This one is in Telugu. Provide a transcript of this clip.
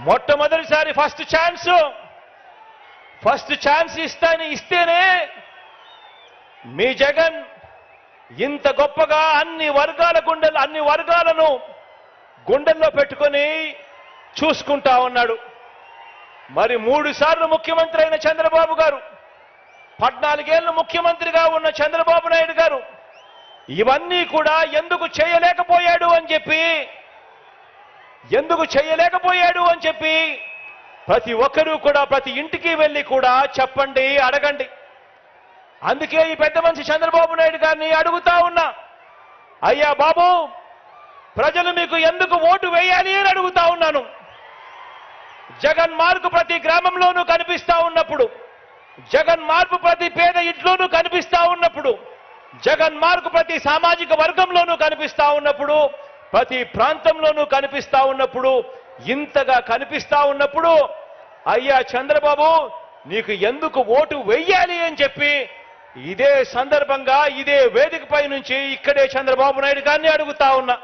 మొట్టమొదటిసారి ఫస్ట్ ఛాన్స్ ఇస్తేనే మీ జగన్ ఇంత గొప్పగా అన్ని వర్గాలను గుండెల్లో పెట్టుకొని చూసుకుంటా ఉన్నాడు. మరి 3 సార్లు ముఖ్యమంత్రి అయిన చంద్రబాబు గారు, 14 ఏళ్లు ముఖ్యమంత్రిగా ఉన్న చంద్రబాబు నాయుడు గారు ఇవన్నీ కూడా ఎందుకు చేయలేకపోయాడు అని చెప్పి ప్రతి ఒక్కరూ కూడా ప్రతి ఇంటికి వెళ్ళి కూడా చెప్పండి, అడగండి. అందుకే ఈ పెద్ద మనిషి చంద్రబాబు నాయుడు గారిని అడుగుతా ఉన్నా, అయ్యా బాబు, ప్రజలు మీకు ఎందుకు ఓటు వేయాలి అని అడుగుతా ఉన్నాను. జగన్ మార్పు ప్రతి గ్రామంలోనూ కనిపిస్తా ఉన్నప్పుడు, జగన్ మార్పు ప్రతి పేద ఇంట్లోనూ కనిపిస్తా ఉన్నప్పుడు, జగన్ మార్పు ప్రతి సామాజిక వర్గంలోనూ కనిపిస్తా ఉన్నప్పుడు, ప్రతి ప్రాంతంలోనూ కనిపిస్తా ఉన్నప్పుడు, ఇంతగా కనిపిస్తా ఉన్నప్పుడు, అయ్యా చంద్రబాబు నీకు ఎందుకు ఓటు వెయ్యాలి అని చెప్పి ఇదే సందర్భంగా ఇదే వేదికపై నుంచి ఇక్కడే చంద్రబాబు నాయుడు గారిని అడుగుతా ఉన్నా.